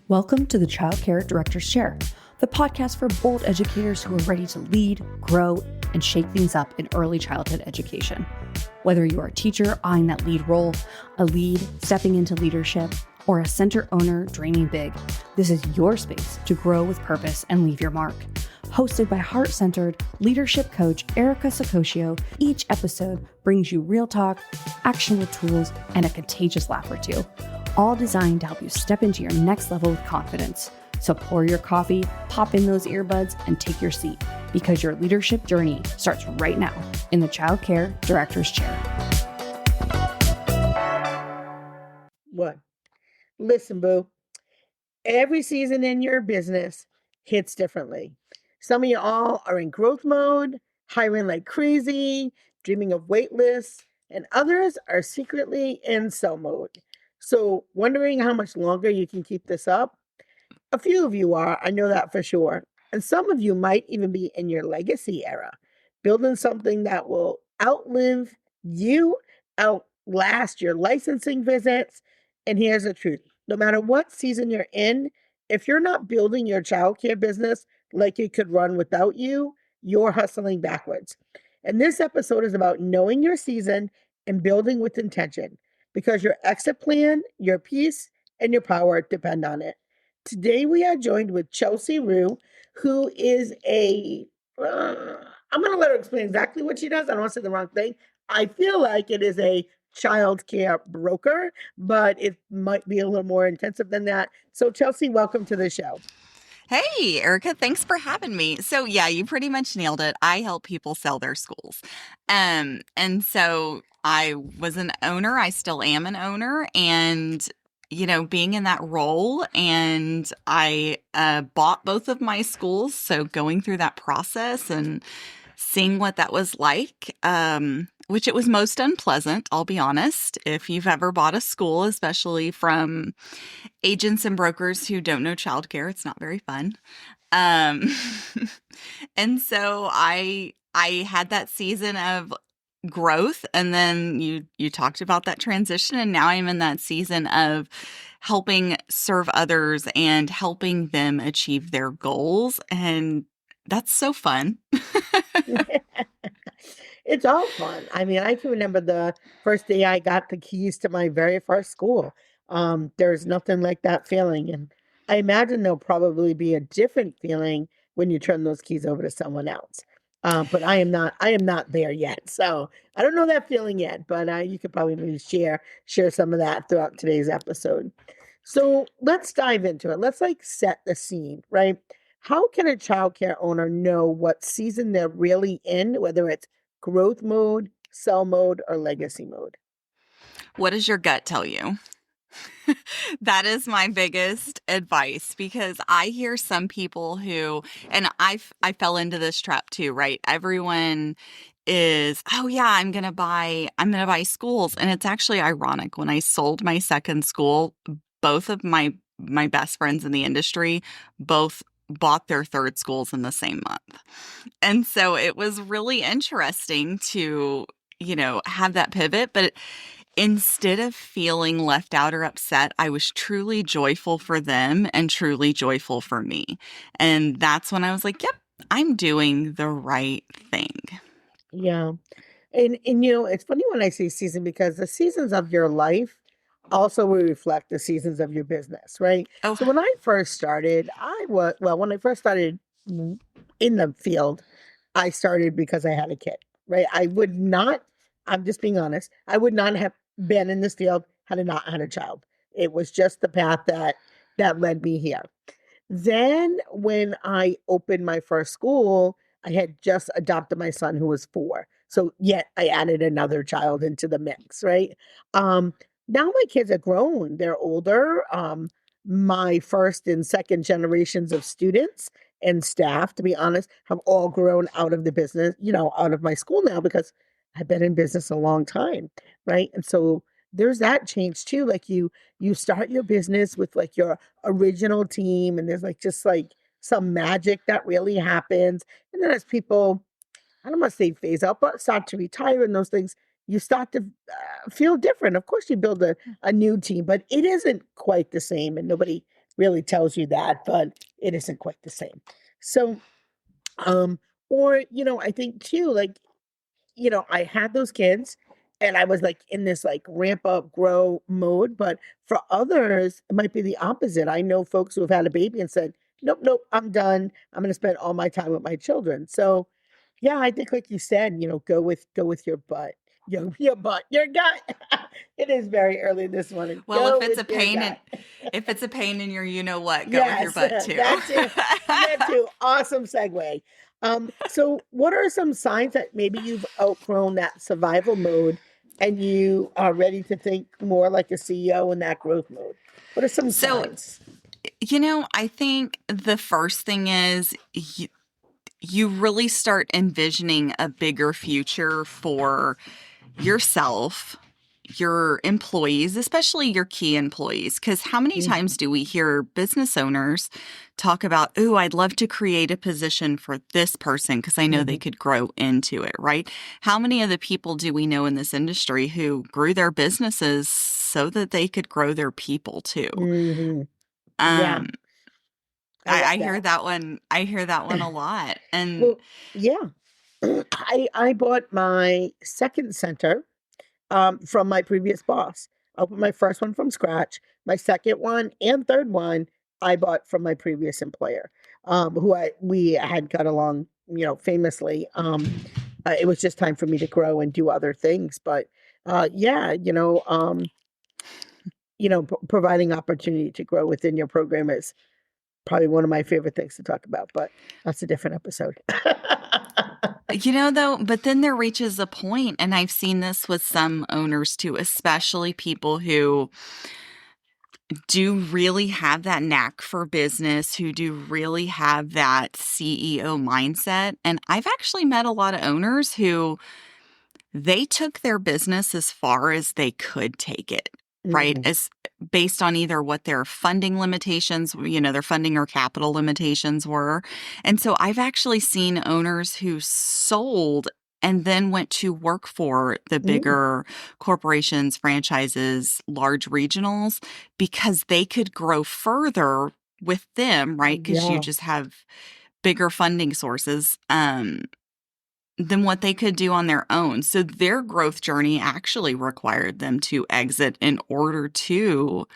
Welcome to the Childcare Director's Chair, the podcast for bold educators who are ready to lead, grow, and shake things up in early childhood education. Whether you're a teacher eyeing that lead role, a lead stepping into leadership, or a center owner dreaming big, this is your space to grow with purpose and leave your mark. Hosted by heart-centered leadership coach Erica Sacoccio, each episode brings you real talk, actionable tools, and a contagious laugh or two, all designed to help you step into your next level with confidence. So pour your coffee, pop in those earbuds, and take your seat, because your leadership journey starts right now in the Childcare Director's Chair. What? Listen, boo. Every season in your business hits differently. Some of you all are in growth mode, hiring like crazy, dreaming of wait lists, and others are secretly in sell mode. So wondering how much longer you can keep this up? A few of you are, I know that for sure. And some of you might even be in your legacy era, building something that will outlive you, outlast your licensing visits. And here's the truth. No matter what season you're in, if you're not building your childcare business like it could run without you, you're hustling backwards. And this episode is about knowing your season and building with intention, because your exit plan, your peace, and your power depend on it. Today, we are joined with Chelsea Rue, who is I'm going to let her explain exactly what she does. I don't want to say the wrong thing. I feel like it is a childcare broker, but it might be a little more intensive than that. So Chelsea, welcome to the show. Hey, Erica, thanks for having me. So yeah, you pretty much nailed it. I help people sell their schools. And so I was an owner. I still am an owner. And, being in that role, and I bought both of my schools. So going through that process and seeing what that was like, which it was most unpleasant, I'll be honest. If you've ever bought a school, especially from agents and brokers who don't know childcare, it's not very fun. And so I had that season of growth, and then you talked about that transition, and now I'm in that season of helping serve others and helping them achieve their goals, and that's so fun. It's all fun. I mean, I can remember the first day I got the keys to my very first school. There's nothing like that feeling. And I imagine there'll probably be a different feeling when you turn those keys over to someone else. But I am not there yet. So I don't know that feeling yet, but you could probably maybe share some of that throughout today's episode. So let's dive into it. Let's set the scene, right? How can a childcare owner know what season they're really in, whether it's growth mode, sell mode, or legacy mode? What does your gut tell you? That is my biggest advice, because I hear some people who, and I fell into this trap too, right? Everyone is, oh yeah, I'm going to buy schools. And it's actually ironic. When I sold my second school, both of my best friends in the industry both bought their third schools in the same month. And so it was really interesting to, have that pivot. But instead of feeling left out or upset, I was truly joyful for them and truly joyful for me. And that's when I was like, yep, I'm doing the right thing. Yeah. And it's funny when I say season, because the seasons of your life also will reflect the seasons of your business, right? Oh. So when I first started, when I first started in the field, I started because I had a kid, right? I'm just being honest, I would not have been in this field had I not had a child. It was just the path that led me here. Then when I opened my first school, I had just adopted my son, who was 4. So yet I added another child into the mix, right? Now my kids are grown. They're older. My first and second generations of students and staff, to be honest, have all grown out of the business, out of my school now, because I've been in business a long time, right? And so there's that change too. Like you start your business with your original team, and there's just some magic that really happens. And then as people, I don't want to say phase out, but start to retire and those things, you start to feel different. Of course, you build a new team, but it isn't quite the same, and nobody really tells you that, but it isn't quite the same. So, or, I think too, like, I had those kids and I was like in this like ramp up, grow mode. But for others, it might be the opposite. I know folks who have had a baby and said, nope, nope, I'm done. I'm going to spend all my time with my children. So yeah, I think like you said, go with your butt. Your butt, your gut. It is very early this morning. Well, Go if it's with a your pain gut. and if it's a pain in your you know what, go with your Yes, butt too. that too. That too. Awesome segue. So what are some signs that maybe you've outgrown that survival mode and you are ready to think more like a CEO in that growth mode? What are some So, signs? I think the first thing is you really start envisioning a bigger future for yourself, your employees, especially your key employees. Because how many Mhm, times do we hear business owners talk about, oh, I'd love to create a position for this person because I know they mhm, could grow into it, right? How many of the people do we know in this industry who grew their businesses so that they could grow their people too? mhm. Yeah, Um, I love I hear that. that one. I hear that one a lot. And Well, yeah. I bought my second center from my previous boss. I opened my first one from scratch. My second one and third one I bought from my previous employer, who we had got along, famously. It was just time for me to grow and do other things, but yeah, providing opportunity to grow within your program is probably one of my favorite things to talk about, but that's a different episode. Though, but then there reaches a point, and I've seen this with some owners too, especially people who do really have that knack for business, who do really have that CEO mindset. And I've actually met a lot of owners who they took their business as far as they could take it, right? Mhm, As based on either what their funding limitations, their funding or capital limitations were. And so I've actually seen owners who sold and then went to work for the mm, bigger corporations, franchises, large regionals, because they could grow further with them, right? Because you yeah, just have bigger funding sources. Than what they could do on their own. So their growth journey actually required them to exit in order to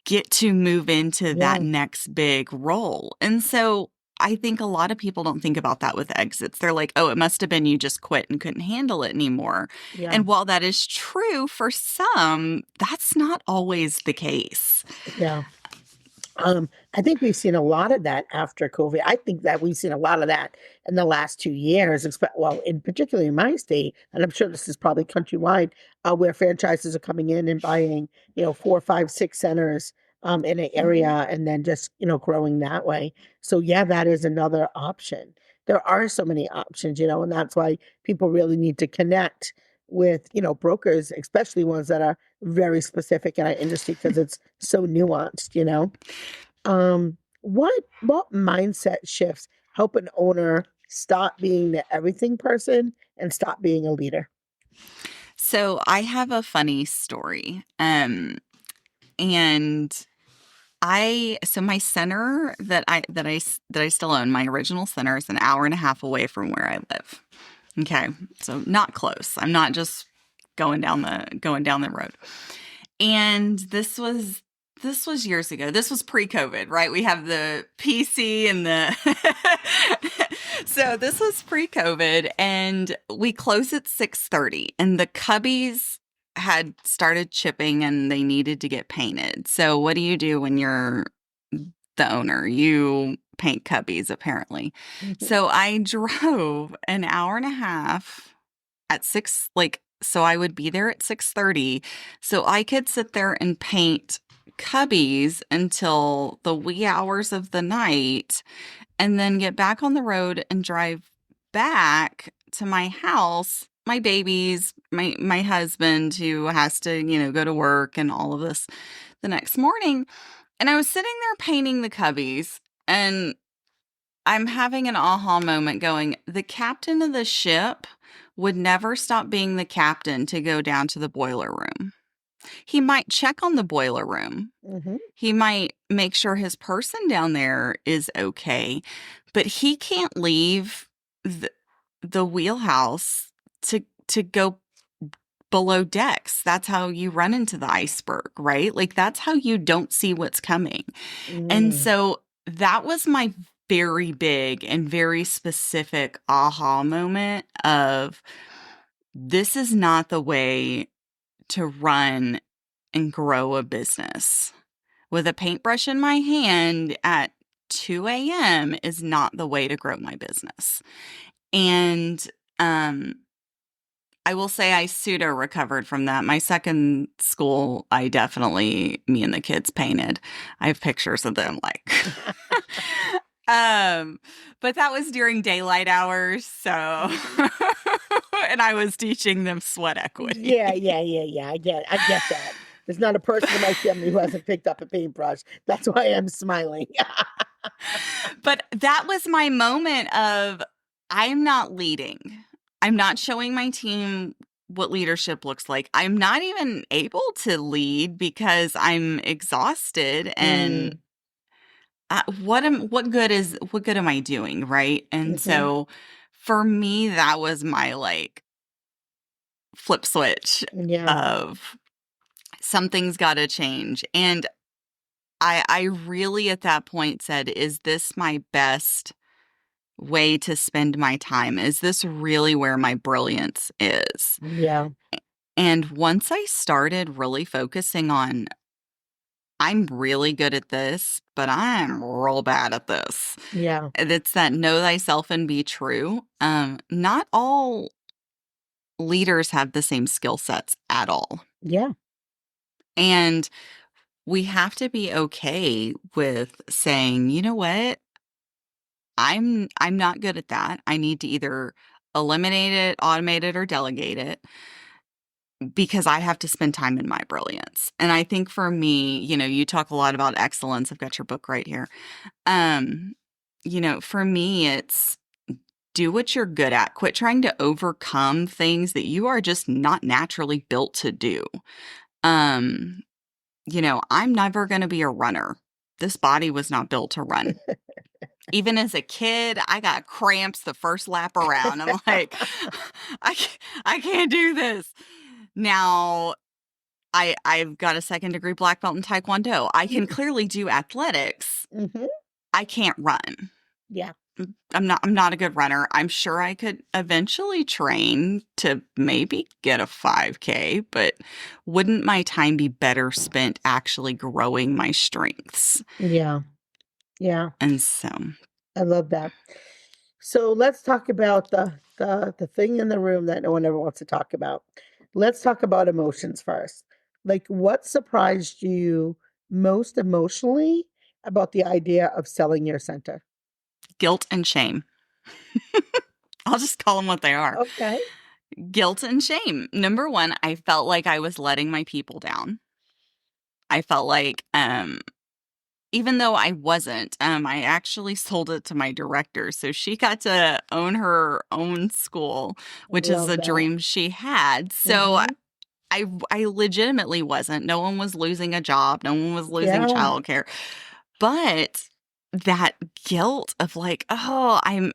get to move into that yeah, next big role. And so I think a lot of people don't think about that with exits. They're like, oh, it must have been you just quit and couldn't handle it anymore. yeah, And while that is true for some, that's not always the case. yeah. I think we've seen a lot of that after COVID. I think that we've seen a lot of that in the last 2 years, well, in particularly in my state, and I'm sure this is probably countrywide, where franchises are coming in and buying, 4, 5, 6 centers in an area and then just, growing that way. So yeah, that is another option. There are so many options, and that's why people really need to connect with, brokers, especially ones that are very specific in our industry because it's so nuanced. What mindset shifts help an owner stop being the everything person and stop being a leader? So I have a funny story. And so my center that I still own, my original center is an hour and a half away from where I live. Okay. So not close. I'm not just going down the road. And this was years ago. This was pre-COVID, right? We have the PC and the So this was pre-COVID and we closed at 6:30 and the cubbies had started chipping and they needed to get painted. So what do you do when you're the owner? You paint cubbies apparently. Mhm. So I drove an hour and a half at 6 so I would be there at 6:30 so I could sit there and paint cubbies until the wee hours of the night and then get back on the road and drive back to my house, my babies, my husband who has to, go to work and all of this the next morning. And I was sitting there painting the cubbies and I'm having an aha moment going, the captain of the ship would never stop being the captain to go down to the boiler room. He might check on the boiler room. Mm-hmm. He might make sure his person down there is okay, but he can't leave the wheelhouse to go below decks. That's how you run into the iceberg, right? Like that's how you don't see what's coming. And Mm. so that was my very big and very specific aha moment of this is not the way to run and grow a business. With a paintbrush in my hand at 2 a.m. is not the way to grow my business. And I will say I pseudo recovered from that. My second school, me and the kids painted. I have pictures of them like but that was during daylight hours, so and I was teaching them sweat equity. Yeah. I get that. There's not a person in my family who hasn't picked up a paintbrush. That's why I'm smiling. But that was my moment of I'm not leading. I'm not showing my team what leadership looks like. I'm not even able to lead because I'm exhausted and what good am I doing, right? And so for me that was my like flip switch of something's got to change. And I really at that point said, is this my best way to spend my time? Is this really where my brilliance is? Yeah. And once I started really focusing on, I'm really good at this, but I'm real bad at this. Yeah. And it's that know thyself and be true. Not all leaders have the same skill sets at all. Yeah. And we have to be okay with saying, you know what? I'm not good at that. I need to either eliminate it, automate it, or delegate it because I have to spend time in my brilliance. And I think for me, you talk a lot about excellence. I've got your book right here. For me, it's do what you're good at. Quit trying to overcome things that you are just not naturally built to do. I'm never going to be a runner. This body was not built to run. Even as a kid, I got cramps the first lap around. I'm like, I can't do this. Now, I've got a 2nd degree black belt in Taekwondo. I can clearly do athletics. I can't run. Yeah. I'm not a good runner. I'm sure I could eventually train to maybe get a 5K, but wouldn't my time be better spent actually growing my strengths? Yeah. Yeah. And so I love that. So let's talk about the thing in the room that no one ever wants to talk about. Let's talk about emotions first. Like what surprised you most emotionally about the idea of selling your center? guilt and shame. I'll just call them what they are. Okay. Guilt and shame. Number one, I felt like I was letting my people down. I felt like, even though I wasn't, I actually sold it to my director. So she got to own her own school, which is a dream she had. So I legitimately wasn't. No one was losing a job. No one was losing childcare. But that guilt of like, oh, I'm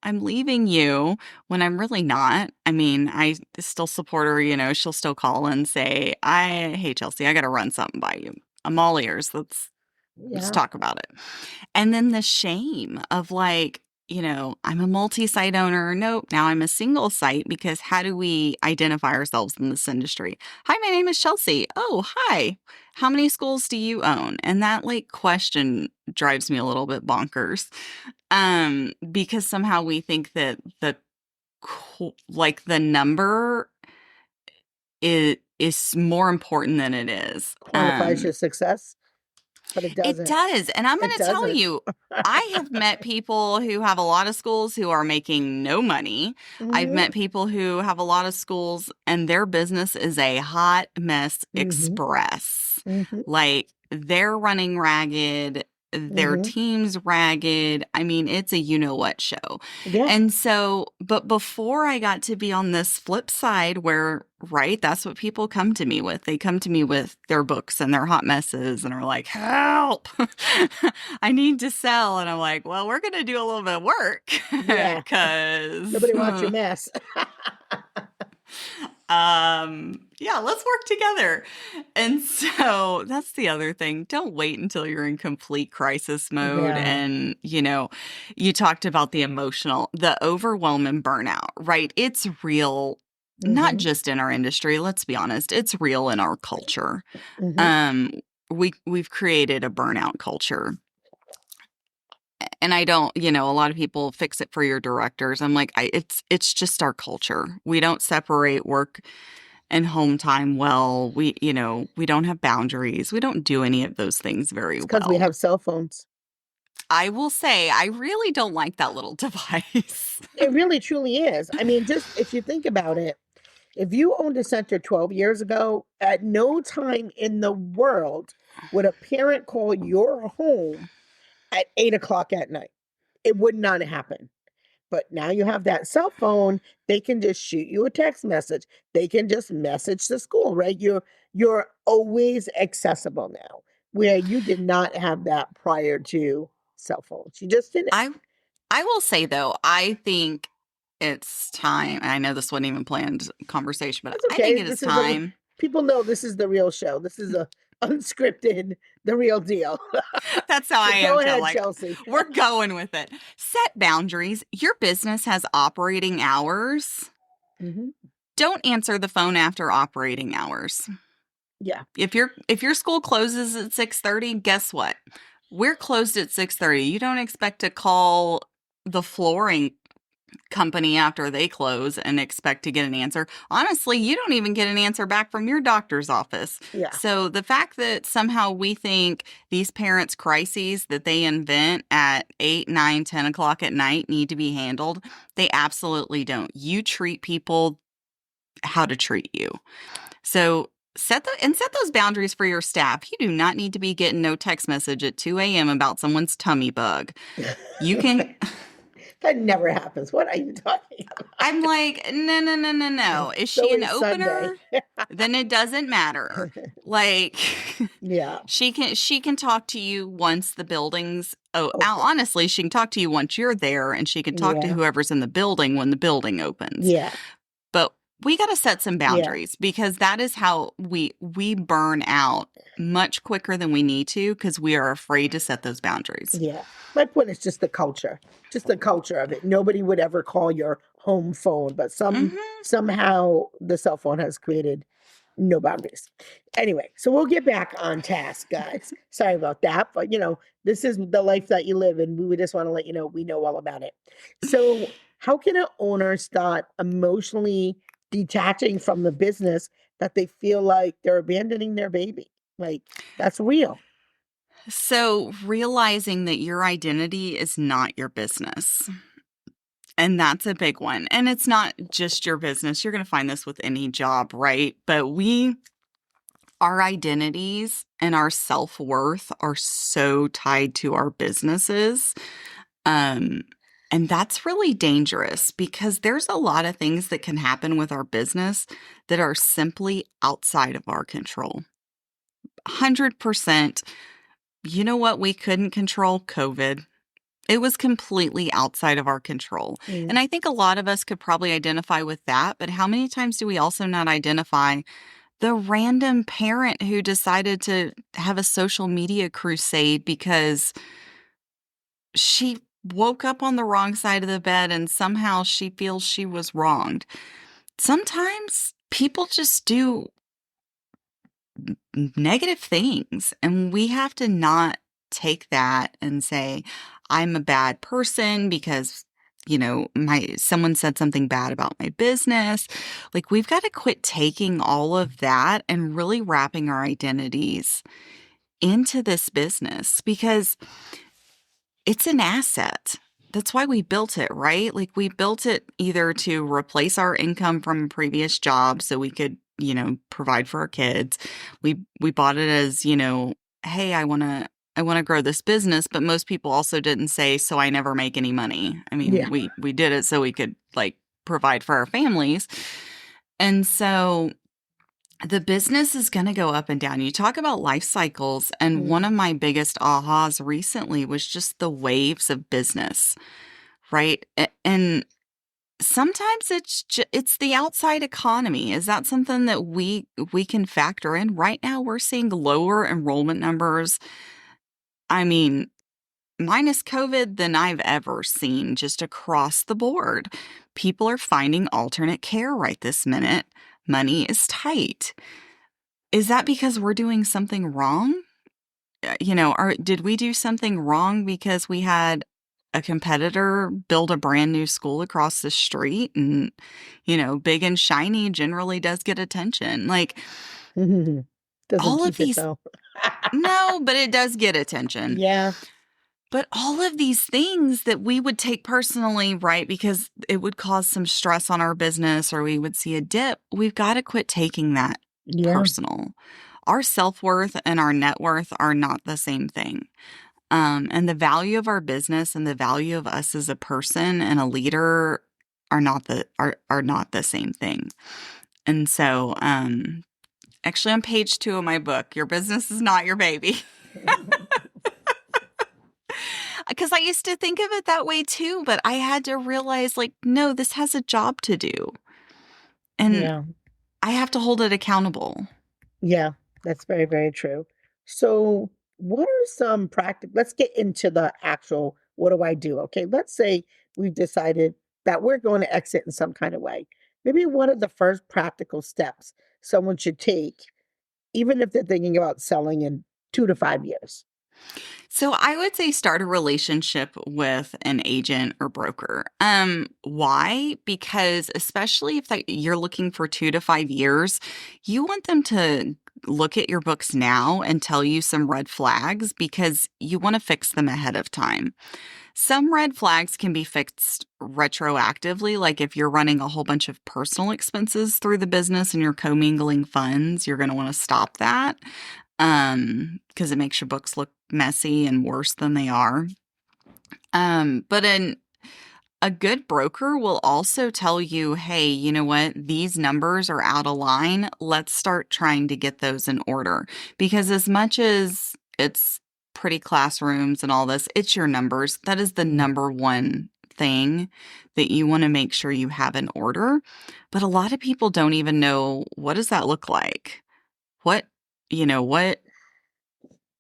leaving you when I'm really not. I mean, I still support her, she'll still call and say, hey, Chelsea, I got to run something by you. I'm all ears. Let's talk about it. And then the shame of like, I'm a multi-site owner. Nope. Now I'm a single site because how do we identify ourselves in this industry? Hi, my name is Chelsea. Oh, hi. How many schools do you own? And that like question drives me a little bit bonkers. Because somehow we think that the number is more important than it is. Quantifies your success. But it doesn't. It does. And I'm going to tell you, I have met people who have a lot of schools who are making no money. I've met people who have a lot of schools and their business is a hot mess express. Like they're running ragged their Mm-hmm. team's ragged. I mean, it's a you-know-what show. Yeah. And so, but before I got to be on this flip side where, right, that's what people come to me with. They come to me with their books and their hot messes and are like, help, I need to sell. And I'm like, well, we're going to do a little bit of work Yeah. because, Nobody wants your mess. yeah, let's work together. And so that's the other thing. Don't wait until you're in complete crisis mode. Yeah. And, you know, you talked about the overwhelm and burnout, right? It's real, not Mm-hmm. just in our industry. Let's be honest. It's real in our culture. Mm-hmm. We've created a burnout culture. And I don't, you know, a lot of people fix it for your directors. I'm like, it's just our culture. We don't separate work and home time well. We, you know, we don't have boundaries. We don't do any of those things very It's because we well. have cell phones. I will say, I really don't like that little device. It really truly is. I mean, just if you think about it, if you owned a center 12 years ago, at no time in the world would a parent call your home at 8 o'clock at night. It would not happen. But now you have that cell phone, they can just shoot you a text message. They can just message the school, right? You're always accessible now, where you did not have that prior to cell phones. You just didn't. I will say though, I think it's time. I know this wasn't even planned conversation, but That's I okay. think it is time. People know this is the real show. This is a unscripted, the real deal. That's how I Go am. ahead, Like, Chelsea. we're going with it. Set boundaries. Your business has operating hours. Mm-hmm. Don't answer the phone after operating hours. Yeah. If your school closes at 6:30, guess what? We're closed at 6:30. You don't expect to call the flooring company after they close and expect to get an answer. Honestly, you don't even get an answer back from your doctor's office. Yeah. So the fact that somehow we think these parents' crises that they invent at 8, 9, 10 o'clock at night need to be handled, they absolutely don't. You treat people how to treat you. So set those boundaries for your staff. You do not need to be getting no text message at 2 a.m. about someone's tummy bug. You can... That never happens. What are you talking about? I'm like, no. Is So she an is opener? Then it doesn't matter. Like, Yeah. she can talk to you once the building's. Okay. Honestly, she can talk to you once you're there, and she can talk to Yeah. whoever's in the building when the building opens. Yeah. But we got to set some boundaries because that is how we burn out much quicker than we need to because we are afraid to set those boundaries. Yeah. My point is just the culture of it. Nobody would ever call your home phone, but somehow the cell phone has created no boundaries. Anyway, so we'll get back on task, guys. Sorry about that, but this is the life that you live, and we would just want to let you know we know all about it. So how can an owner start emotionally detaching from the business that they feel like they're abandoning their baby? Like, that's real. So realizing that your identity is not your business. And that's a big one. And it's not just your business. You're going to find this with any job, right? But our identities and our self-worth are so tied to our businesses. And that's really dangerous because there's a lot of things that can happen with our business that are simply outside of our control. 100%. You know what we couldn't control? COVID. It was completely outside of our control. Mm. And I think a lot of us could probably identify with that. But how many times do we also not identify the random parent who decided to have a social media crusade because she woke up on the wrong side of the bed and somehow she feels she was wronged? Sometimes people just do negative things, and we have to not take that and say, I'm a bad person because, someone said something bad about my business. Like, we've got to quit taking all of that and really wrapping our identities into this business because it's an asset. That's why we built it, right? Like, we built it either to replace our income from a previous job so we could provide for our kids. We bought it as, hey, I want to I want to grow this business, but most people also didn't say, so I never make any money. I mean, Yeah. we did it so we could like provide for our families. And so the business is going to go up and down. You talk about life cycles, and one Mm. of my biggest ahas recently was just the waves of business, right? And sometimes it's the outside economy. Is that something that we can factor in? Right now, we're seeing lower enrollment numbers. I mean, minus COVID than I've ever seen just across the board. People are finding alternate care right this minute. Money is tight. Is that because we're doing something wrong? Did we do something wrong because we had a competitor build a brand new school across the street? And, big and shiny generally does get attention. Like Doesn't all of keep it these, though. no, but it does get attention. Yeah. But all of these things that we would take personally, right, because it would cause some stress on our business or we would see a dip, we've got to quit taking that Yeah. personal. Our self-worth and our net worth are not the same thing. And the value of our business and the value of us as a person and a leader are not the same thing. And so, actually on page 2 of my book, Your Business is Not Your Baby. Because I used to think of it that way too, but I had to realize, like, no, this has a job to do. And Yeah. I have to hold it accountable. Yeah. That's very, very true. So, what are some practical? Let's get into the actual what do I do? Okay. Let's say we've decided that we're going to exit in some kind of way. Maybe what are the first practical steps someone should take, even if they're thinking about selling in 2 to 5 years? So I would say start a relationship with an agent or broker. Why? Because especially if you're looking for 2 to 5 years, you want them to look at your books now and tell you some red flags because you want to fix them ahead of time. Some red flags can be fixed retroactively, like if you're running a whole bunch of personal expenses through the business and you're commingling funds, you're going to want to stop that because it makes your books look messy and worse than they are. But a good broker will also tell you, hey, you know what? These numbers are out of line. Let's start trying to get those in order. Because as much as it's pretty classrooms and all this, it's your numbers. That is the number one thing that you want to make sure you have in order. But a lot of people don't even know, what does that look like? What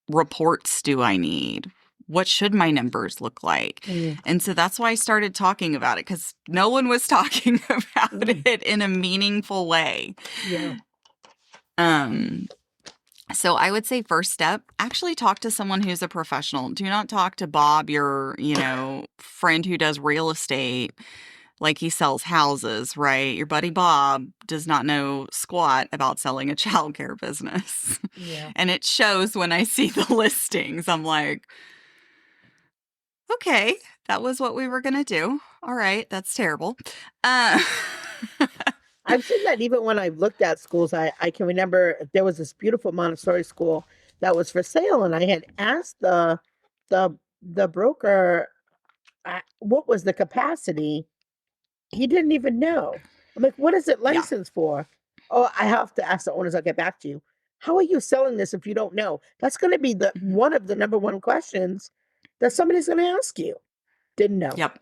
reports do I need? What should my numbers look like? Mm. And so that's why I started talking about it, because no one was talking about it in a meaningful way. Yeah. So I would say first step, actually talk to someone who's a professional. Do not talk to Bob, your, friend who does real estate, like he sells houses, right? Your buddy Bob does not know squat about selling a childcare business. Yeah. And it shows when I see the listings. I'm like, okay, that was what we were going to do. All right, that's terrible. I've seen that even when I've looked at schools. I can remember there was this beautiful Montessori school that was for sale, and I had asked the broker what was the capacity. He didn't even know. I'm like, what is it Yeah. licensed for? Oh, I have to ask the owners. I'll get back to you. How are you selling this if you don't know? That's going to be one of the number one questions that somebody's going to ask you. Didn't know. Yep.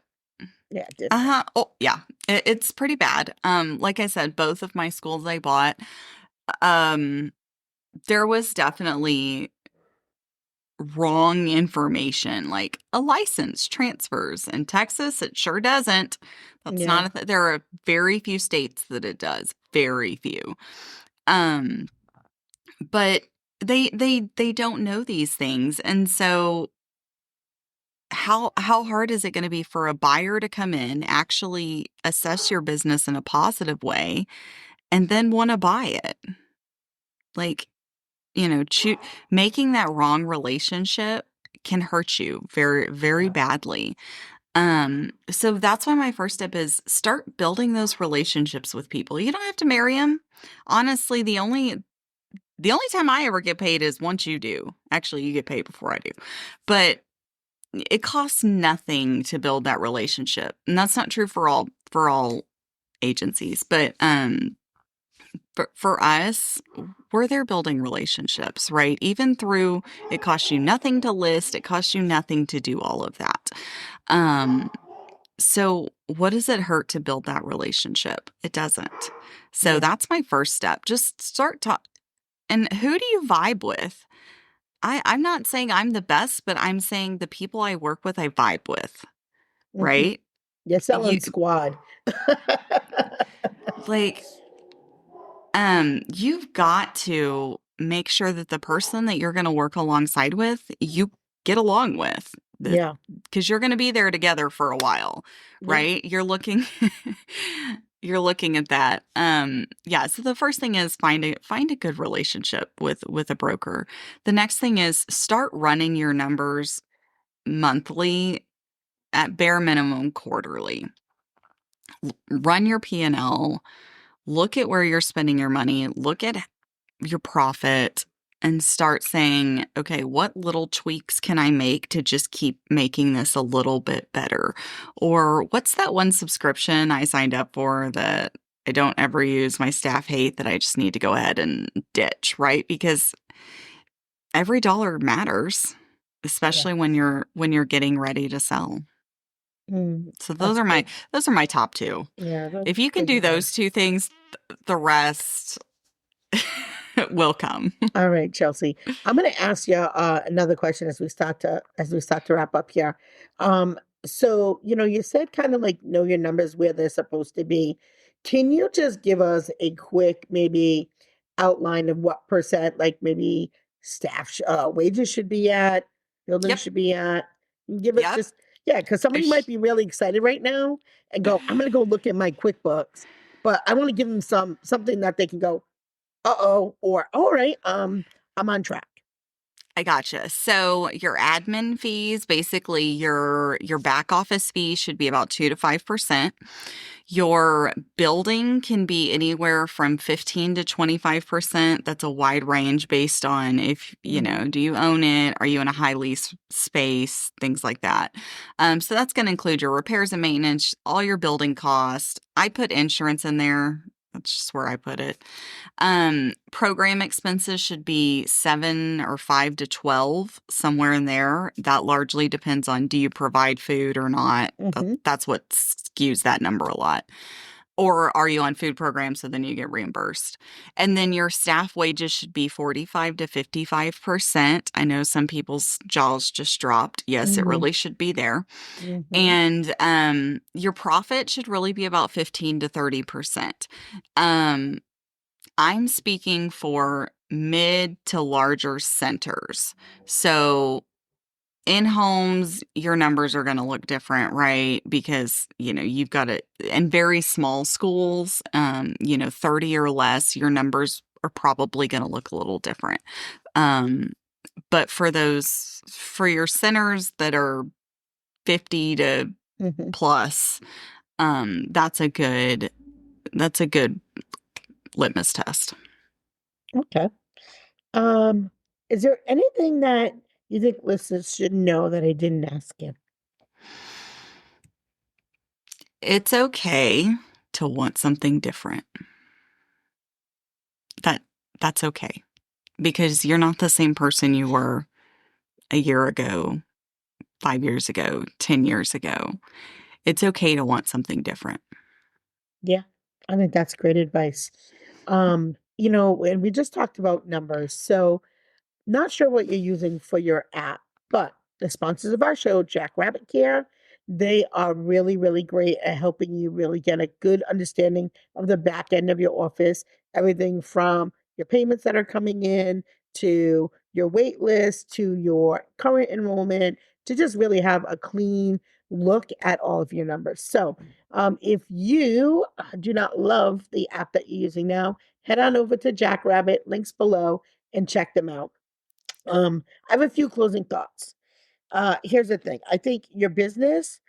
Yeah, didn't know. Uh-huh. Oh, yeah. It's pretty bad. Like I said, both of my schools I bought, there was definitely wrong information, like a license transfers. In Texas, it sure doesn't. That's Yeah. not there are very few states that it does. Very few. But they don't know these things. And so how hard is it going to be for a buyer to come in, actually assess your business in a positive way, and then want to buy it? Like, making that wrong relationship can hurt you very, very badly. So that's why my first step is start building those relationships with people. You don't have to marry them. Honestly, The only time I ever get paid is once you do. Actually, you get paid before I do. But it costs nothing to build that relationship. And that's not true for all agencies, but for us, we're there building relationships, right? Even through it costs you nothing to list, it costs you nothing to do all of that. So what does it hurt to build that relationship? It doesn't. So Yeah. that's my first step. Just start talk. And who do you vibe with? I'm not saying I'm the best, but I'm saying the people I work with, I vibe with, Mhm. right? You're selling You squad. like, you've got to make sure that the person that you're going to work alongside with, you get along with, Yeah. because you're going to be there together for a while, Yeah. right? You're looking, you're looking at that. Yeah. So the first thing is find a good relationship with a broker. The next thing is start running your numbers monthly, at bare minimum quarterly. Run your P&L, look at where you're spending your money, look at your profit, and start saying, okay, what little tweaks can I make to just keep making this a little bit better? Or what's that one subscription I signed up for that I don't ever use, my staff hate, that I just need to go ahead and ditch, right? Because every dollar matters, Yeah. especially when you're getting ready to sell. So That's good. those are my top two. Yeah, If that's you can good to do hear. those two things, the rest will come. All right, Chelsea. I'm going to ask you another question as we start to wrap up here. So you said kind of like know your numbers where they're supposed to be. Can you just give us a quick maybe outline of what percent, like maybe staff wages should be at, buildings Yep. should be at? Give us Yep. just yeah, because somebody might be really excited right now and go, I'm going to go look at my QuickBooks, but I want to give them something that they can go, uh-oh, or all right, I'm on track. I gotcha. So your admin fees, basically your back office fees should be about 2 to 5%. Your building can be anywhere from 15 to 25%. That's a wide range based on if, Mhm. do you own it? Are you in a high lease space? Things like that. So that's going to include your repairs and maintenance, all your building costs. I put insurance in there. That's just where I put it. Program expenses should be 7 or 5 to 12, somewhere in there. That largely depends on, do you provide food or not? Mhm. That's what skews that number a lot. Or are you on food programs, so then you get reimbursed? And then your staff wages should be 45 to 55%. I know some people's jaws just dropped. Yes, it Mhm. really should be there. Mhm. And your profit should really be about 15 to 30%. I'm speaking for mid to larger centers. So in homes, your numbers are going to look different, right? Because, you've got it in very small schools, 30 or less, your numbers are probably going to look a little different. But for your centers that are 50 to Mhm. plus, that's a good litmus test. Okay. Is there anything that you think listeners should know that I didn't ask you? It's okay to want something different. That that's okay, because you're not the same person you were a year ago, 5 years ago, 10 years ago. It's okay to want something different. Yeah, I think that's great advice. And we just talked about numbers. So not sure what you're using for your app, but the sponsors of our show, Jack Rabbit Care, they are really, really great at helping you really get a good understanding of the back end of your office, everything from your payments that are coming in to your wait list to your current enrollment to just really have a clean look at all of your numbers. So, if you do not love the app that you're using now, head on over to Jackrabbit, links below, and check them out. I have a few closing thoughts. Here's the thing. I think your business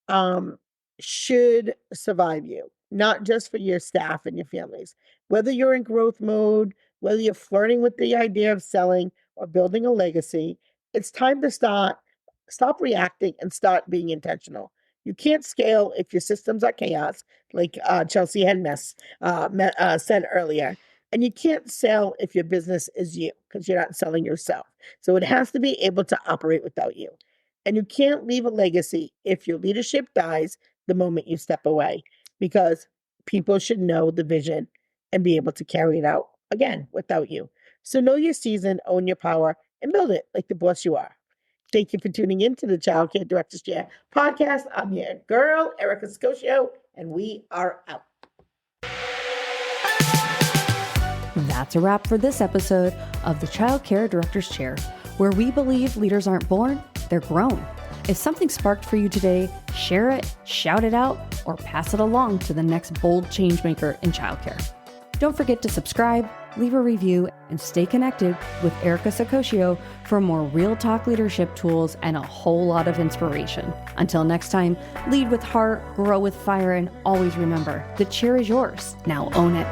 um, should survive you, not just for your staff and your families. Whether you're in growth mode, Whether you're flirting with the idea of selling or building a legacy, it's time to stop reacting and start being intentional. You can't scale if your systems are chaos, like Chelsea had said earlier. And you can't sell if your business is you, because you're not selling yourself. So it has to be able to operate without you. And you can't leave a legacy if your leadership dies the moment you step away, because people should know the vision and be able to carry it out again without you. So know your season, own your power, and build it like the boss you are. Thank you for tuning in to the Childcare Director's Chair podcast. I'm your girl, Erica Scoccio, and we are out. That's a wrap for this episode of the Childcare Director's Chair, where we believe leaders aren't born, they're grown. If something sparked for you today, share it, shout it out, or pass it along to the next bold changemaker in childcare. Don't forget to subscribe, leave a review, and stay connected with Erica Scoccio for more real talk leadership tools and a whole lot of inspiration. Until next time, lead with heart, grow with fire, and always remember, the chair is yours. Now own it.